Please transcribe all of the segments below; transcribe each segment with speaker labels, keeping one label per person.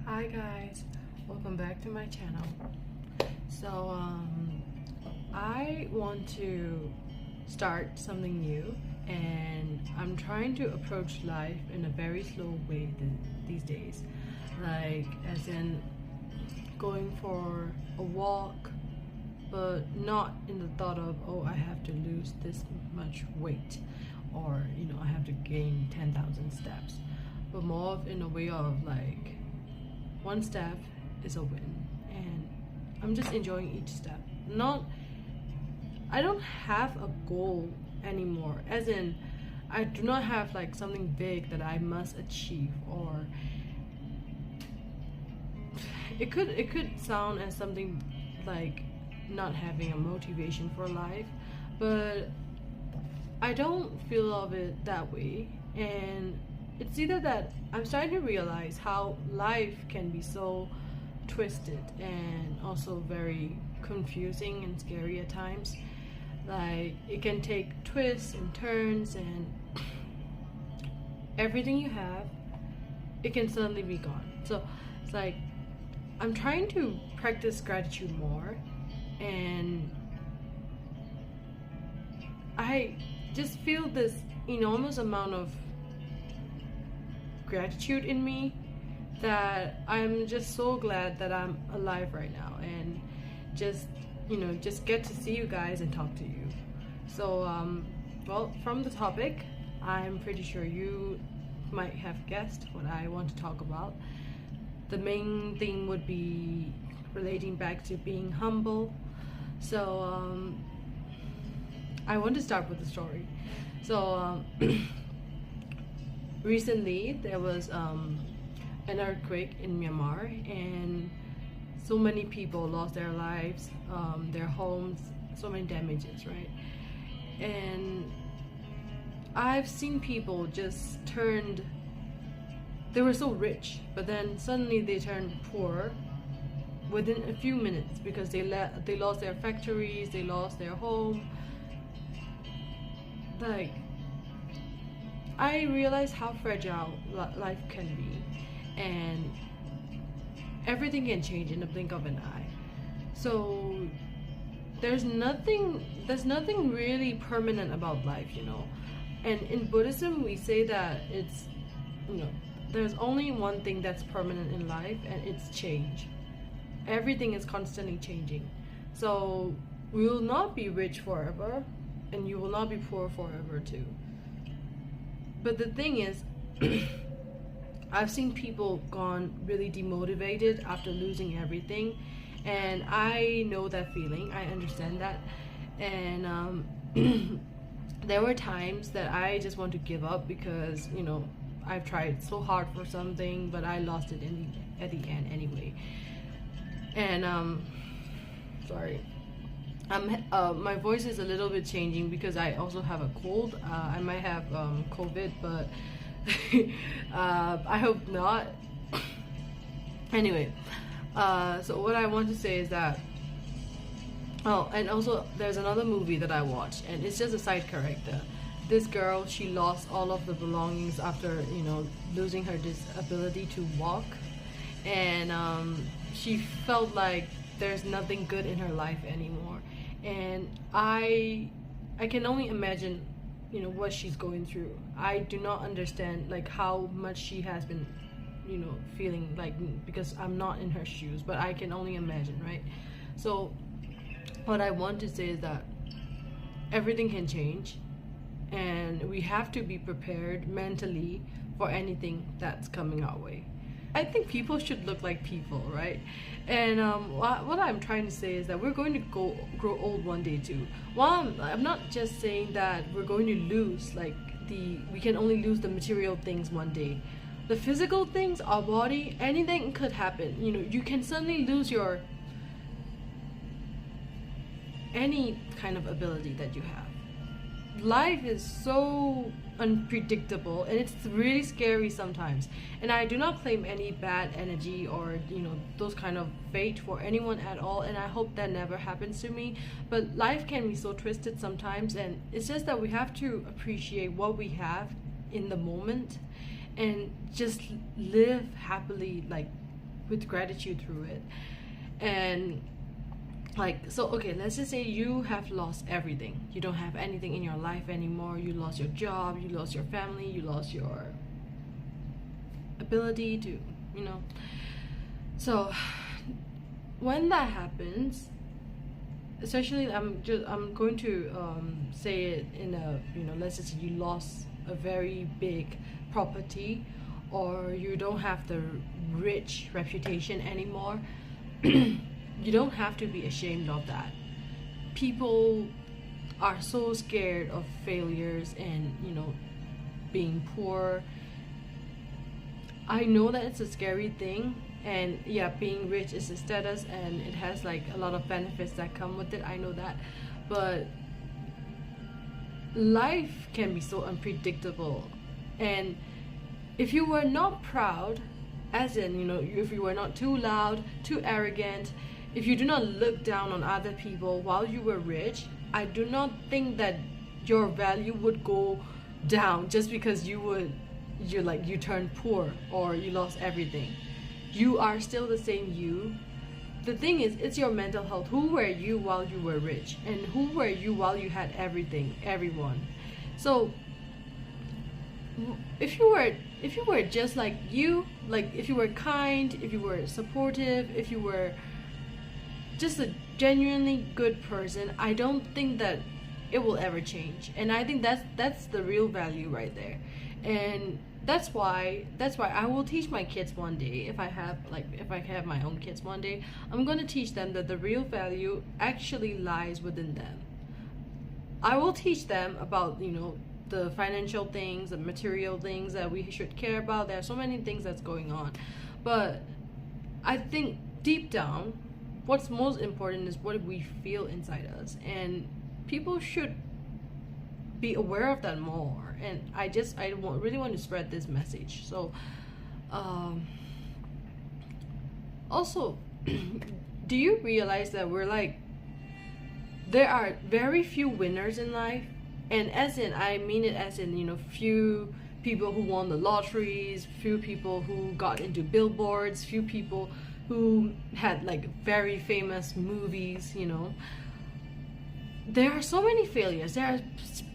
Speaker 1: Hi guys, welcome back to my channel. So I want to start something new, and I'm trying to approach life in a very slow way these days, like as in going for a walk, but not in the thought of, oh, I have to lose this much weight, or I have to gain 10,000 steps, but more of in a way of like one step is a win, and I'm just enjoying each step. I don't have a goal anymore, as in I do not have like something big that I must achieve, or it could sound as something like not having a motivation for life, but I don't feel of it that way. And it's either that I'm starting to realize how life can be so twisted and also very confusing and scary at times. Like, it can take twists and turns, and everything you have, it can suddenly be gone. So it's like I'm trying to practice gratitude more, and I just feel this enormous amount of gratitude in me that I'm just so glad that I'm alive right now, and just get to see you guys and talk to you. So well, from the topic, I'm pretty sure you might have guessed what I want to talk about. The main thing would be relating back to being humble. So I want to start with a story. So recently there was an earthquake in Myanmar, and so many people lost their lives, their homes, so many damages, right? And I've seen people just they were so rich, but then suddenly they turned poor within a few minutes because they lost their factories, they lost their home. Like, I realize how fragile life can be, and everything can change in the blink of an eye. So there's nothing really permanent about life, And in Buddhism, we say that it's, there's only one thing that's permanent in life, and it's change. Everything is constantly changing. So we will not be rich forever, and you will not be poor forever too. But the thing is, I've seen people gone really demotivated after losing everything, and I know that feeling. I understand that, and there were times that I just want to give up because I've tried so hard for something, but I lost it at the end anyway. And sorry. My voice is a little bit changing because I also have a cold. I might have COVID, but I hope not. Anyway, so what I want to say is that, and also there's another movie that I watched, and it's just a side character. This girl, she lost all of the belongings after losing her disability to walk, and she felt like there's nothing good in her life anymore. And I can only imagine what she's going through. I do not understand like how much she has been feeling, like, because I'm not in her shoes, but I can only imagine, right? So what I want to say is that everything can change, and we have to be prepared mentally for anything that's coming our way. I think people should look like people, right? And what I'm trying to say is that we're going to grow old one day too. Well, I'm not just saying that we're going to lose we can only lose the material things one day. The physical things, our body, anything could happen. You can suddenly lose your any kind of ability that you have. Life is so unpredictable, and it's really scary sometimes. And I do not claim any bad energy or those kind of fate for anyone at all, and I hope that never happens to me. But life can be so twisted sometimes, and it's just that we have to appreciate what we have in the moment and just live happily, like with gratitude through it. And like, so okay, let's just say you have lost everything. You don't have anything in your life anymore. You lost your job, you lost your family, you lost your ability to, you know. So when that happens, especially I'm going to say it in a, you know, let's just say you lost a very big property, or you don't have the rich reputation anymore. You don't have to be ashamed of that. People are so scared of failures and, you know, being poor. I know that it's a scary thing, and yeah, being rich is a status and it has like a lot of benefits that come with it. I know that, but life can be so unpredictable. And if you were not proud, as in, you know, if you were not too loud, too arrogant, if you do not look down on other people while you were rich, I do not think that your value would go down just because you turned poor or you lost everything. You are still the same you. The thing is, it's your mental health. Who were you while you were rich, and who were you while you had everything, everyone? So if you were just like you, like if you were kind, if you were supportive, if you were just a genuinely good person, I don't think that it will ever change. And I think that's the real value right there. And that's why I will teach my kids one day, if I have my own kids one day, I'm going to teach them that the real value actually lies within them. I will teach them about, you know, the financial things, the material things that we should care about. There are so many things that's going on, but I think deep down what's most important is what we feel inside us, and people should be aware of that more. And I really want to spread this message. So also do you realize that there are very few winners in life? And I mean it as in, you know, few people who won the lotteries, few people who got into billboards, few people who had like very famous movies, you know. There are so many failures. There are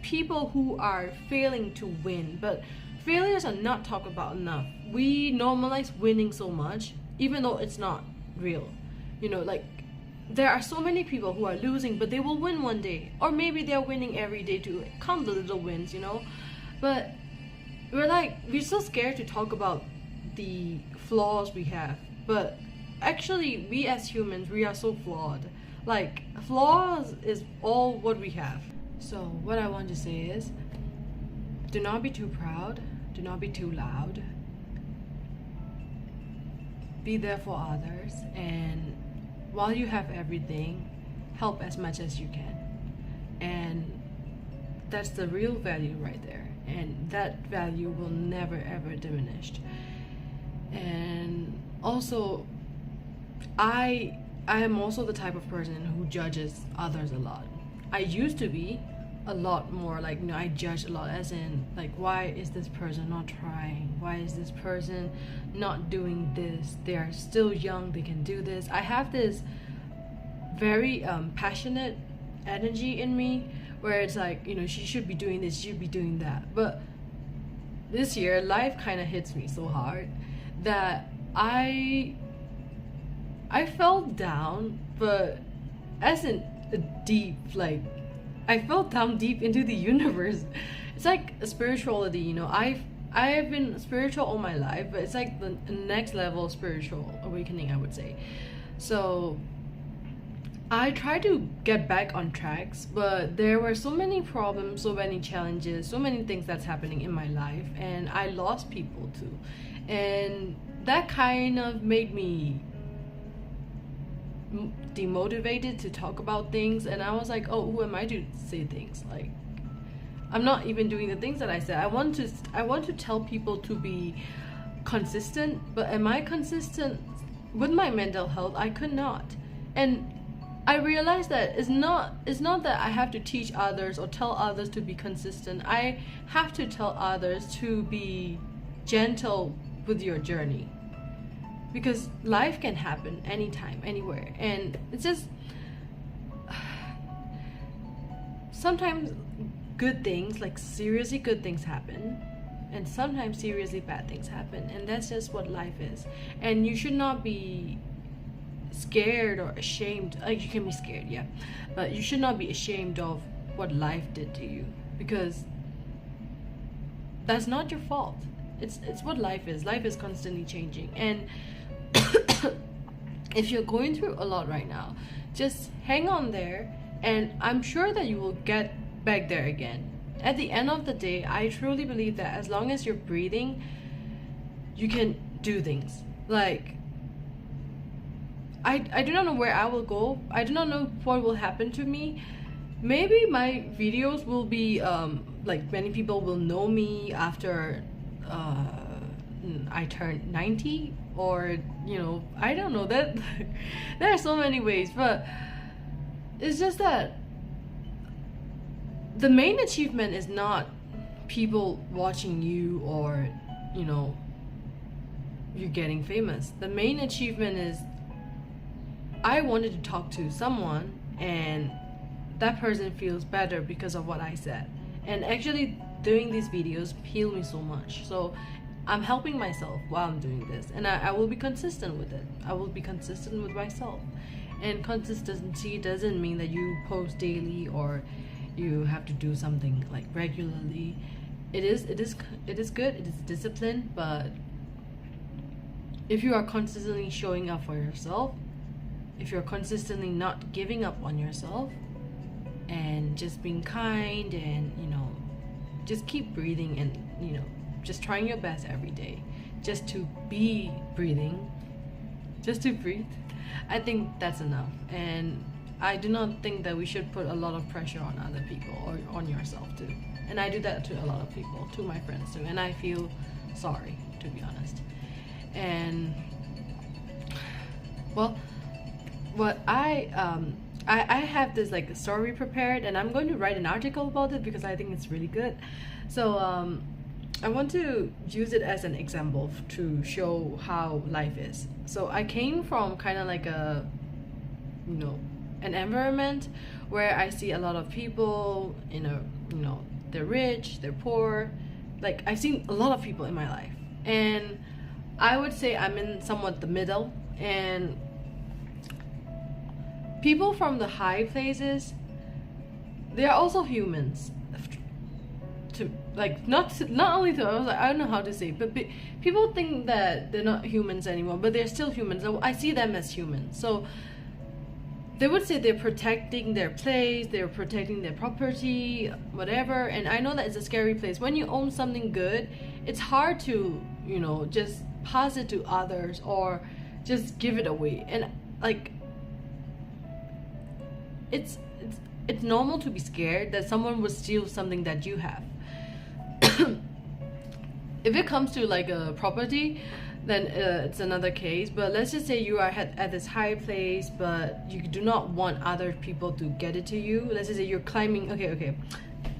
Speaker 1: people who are failing to win, but failures are not talked about enough. We normalize winning so much, even though it's not real. You know, like, there are so many people who are losing, but they will win one day. Or maybe they're winning every day to count the little wins, you know. But we're so scared to talk about the flaws we have. But actually, we as humans, we are so flawed. Like, flaws is all what we have. So what I want to say is, do not be too proud, do not be too loud. Be there for others, and while you have everything, help as much as you can. And that's the real value right there, and that value will never ever diminish. And also, I am also the type of person who judges others a lot. I used to be a lot more like, you know, I judge a lot, as in like, why is this person not trying? Why is this person not doing this? They are still young, they can do this. I have this very passionate energy in me where it's like, you know, she should be doing this, she should be doing that. But this year, life kind of hits me so hard that I fell down, but as in a deep, like, I fell down deep into the universe. It's like a spirituality, you know. I have been spiritual all my life, but it's like the next level of spiritual awakening, I would say. So I tried to get back on tracks, but there were so many problems, so many challenges, so many things that's happening in my life, and I lost people too. And that kind of made me demotivated to talk about things, and I was like, oh, who am I to say things? Like, I'm not even doing the things that I said. I want to tell people to be consistent, but am I consistent with my mental health? I could not. And I realized that it's not that I have to teach others or tell others to be consistent. I have to tell others to be gentle with your journey. because life can happen anytime, anywhere, and it's just sometimes good things, like seriously good things happen, and sometimes seriously bad things happen, and that's just what life is. And you should not be scared or ashamed. Like, you can be scared, yeah, but you should not be ashamed of what life did to you, because that's not your fault. It's what life is. Life is constantly changing, and if you're going through a lot right now, just hang on there, and I'm sure that you will get back there again. At the end of the day, I truly believe that as long as you're breathing, you can do things. Like, I do not know where I will go. I do not know what will happen to me. Maybe my videos will be like, many people will know me after I turned 90, or I don't know, that there are so many ways, but it's just that the main achievement is not people watching you, or you getting famous. The main achievement is I wanted to talk to someone, and that person feels better because of what I said. And actually doing these videos heal me so much. So I'm helping myself while I'm doing this, and I will be consistent with it. I will be consistent with myself. And consistency doesn't mean that you post daily or you have to do something like regularly. It is good, it is discipline, but if you are consistently showing up for yourself, if you're consistently not giving up on yourself, and just being kind, and just keep breathing, and just trying your best every day just to be breathing, just to breathe, I think that's enough. And I do not think that we should put a lot of pressure on other people or on yourself too. And I do that to a lot of people, to my friends too, and I feel sorry, to be honest. And well, what I have this like story prepared, and I'm going to write an article about it because I think it's really good. So I want to use it as an example to show how life is. So I came from kind of like a an environment where I see a lot of people they're rich, they're poor. Like, I've seen a lot of people in my life, and I would say I'm in somewhat the middle. And people from the high places, they are also humans. To like, not only to, I don't know how to say it, but people think that they're not humans anymore, but they're still humans. I see them as humans. So they would say they're protecting their place, they're protecting their property, whatever. And I know that it's a scary place. When you own something good, it's hard to just pass it to others or just give it away. And like, it's normal to be scared that someone would steal something that you have. If it comes to like a property, then it's another case. But let's just say you are at this high place, but you do not want other people to get it to you. Let's just say you're climbing. Okay.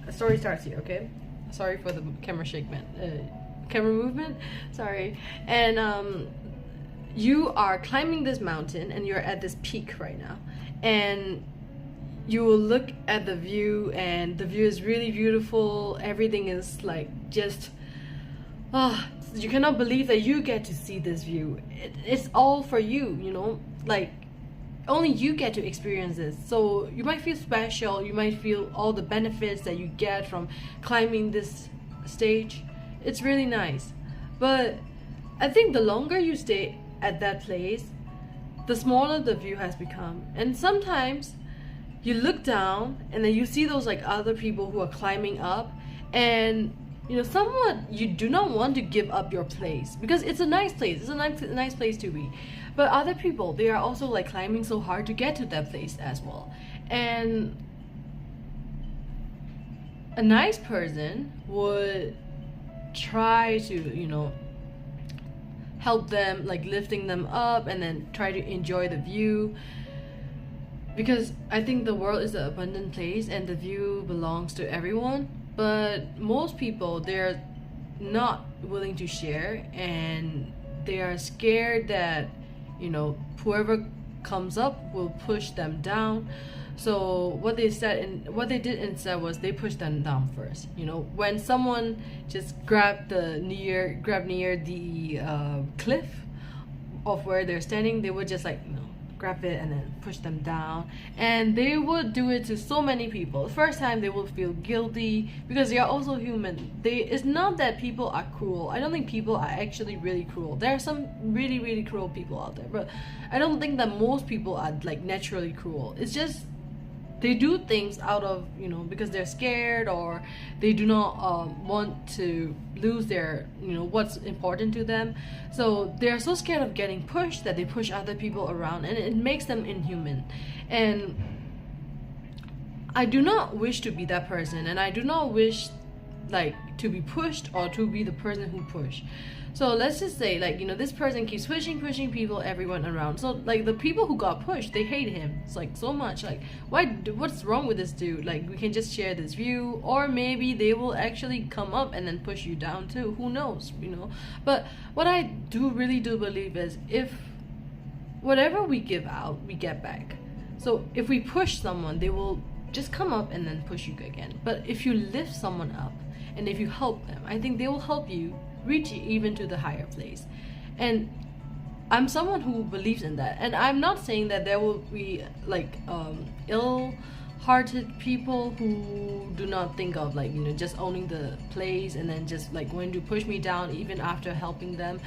Speaker 1: The story starts here. Okay, sorry for the camera camera movement. Sorry. And you are climbing this mountain, and you're at this peak right now, and you will look at the view, and the view is really beautiful. Everything is like just you cannot believe that you get to see this view. It's all for you, like only you get to experience this. So you might feel special, you might feel all the benefits that you get from climbing this stage. It's really nice. But I think the longer you stay at that place, the smaller the view has become. And sometimes you look down, and then you see those like other people who are climbing up, and somewhat you do not want to give up your place because it's a nice place. It's a nice place to be. But other people, they are also like climbing so hard to get to that place as well. And a nice person would try to help them, like lifting them up, and then try to enjoy the view. Because I think the world is an abundant place, and the view belongs to everyone. But most people, they're not willing to share, and they are scared that, you know, whoever comes up will push them down. So what they said and what they did instead was they pushed them down first. You know, when someone just grabbed near the cliff of where they're standing, they would just like, you know, grab it and then push them down. And they would do it to so many people. The first time they will feel guilty because they are also human. It's not that people are cruel. I don't think people are actually really cruel. There are some really, really cruel people out there, but I don't think that most people are like naturally cruel. It's just they do things out of, you know, because they're scared, or they do not want to lose their, you know, what's important to them. So they're so scared of getting pushed that they push other people around, and it makes them inhuman. And I do not wish to be that person, and I do not wish like to be pushed or to be the person who push. So let's just say, like, you know, this person keeps pushing people, everyone around. So like the people who got pushed, they hate him. It's like so much. Like, what's wrong with this dude? Like, we can just share this view, or maybe they will actually come up and then push you down too. Who knows, you know? But what I really do believe is, if whatever we give out, we get back. So if we push someone, they will just come up and then push you again. But if you lift someone up and if you help them, I think they will help you reach even to the higher place. And I'm someone who believes in that. And I'm not saying that there will be like ill-hearted people who do not think of, like, you know, just owning the place and then just like going to push me down even after helping them.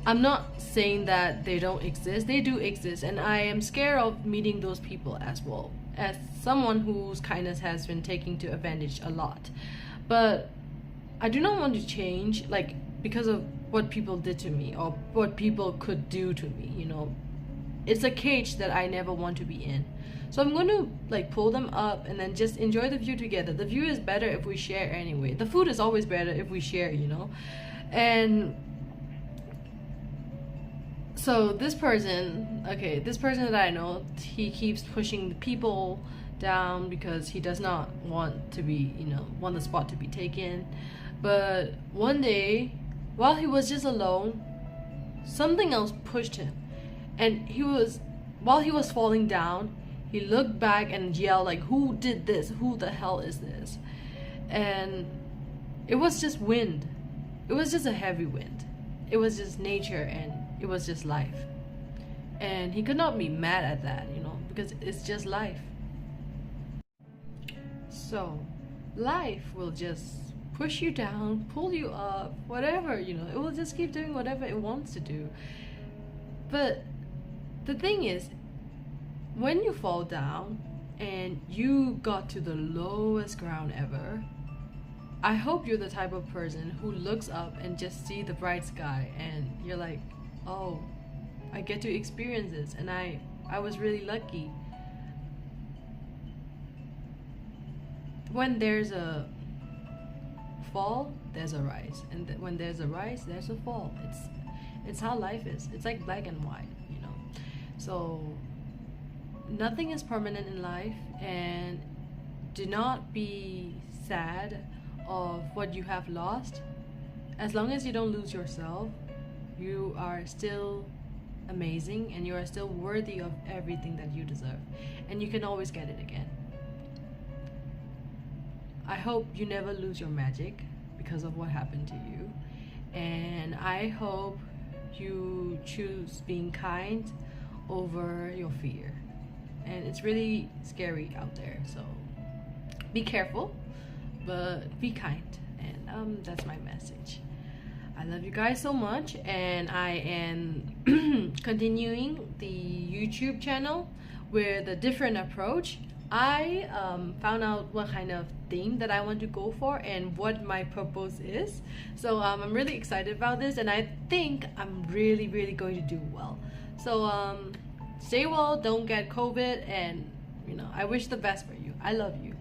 Speaker 1: I'm not saying that they don't exist. They do exist, and I am scared of meeting those people as well, as someone whose kindness has been taken to advantage a lot. But I do not want to change, like, because of what people did to me or what people could do to me, you know. It's a cage that I never want to be in. So I'm going to like pull them up and then just enjoy the view together. The view is better if we share anyway. The food is always better if we share, you know. And so this person that I know, he keeps pushing the people down because he does not want to be, you know, want the spot to be taken. But one day, while he was just alone, something else pushed him. And while he was falling down, he looked back and yelled like, "Who did this? Who the hell is this?" And it was just wind. It was just a heavy wind. It was just nature, and it was just life. And he could not be mad at that, you know, because it's just life. So life will just push you down, pull you up, whatever, you know. It will just keep doing whatever it wants to do. But the thing is, when you fall down and you got to the lowest ground ever, I hope you're the type of person who looks up and just see the bright sky, and you're like, oh, I get to experience this, and I was really lucky. When there's a fall, there's a rise, and when there's a rise, there's a fall. It's how life is. It's like black and white, you know. So nothing is permanent in life, and do not be sad of what you have lost. As long as you don't lose yourself, you are still amazing, and you are still worthy of everything that you deserve, and you can always get it again. I hope you never lose your magic because of what happened to you, and I hope you choose being kind over your fear. And it's really scary out there, so be careful, but be kind. And that's my message. I love you guys so much, and I am continuing the YouTube channel with a different approach. I found out what kind of theme that I want to go for and what my purpose is. So I'm really excited about this, and I think I'm really going to do well. So stay well, don't get COVID, and you know, I wish the best for you. I love you.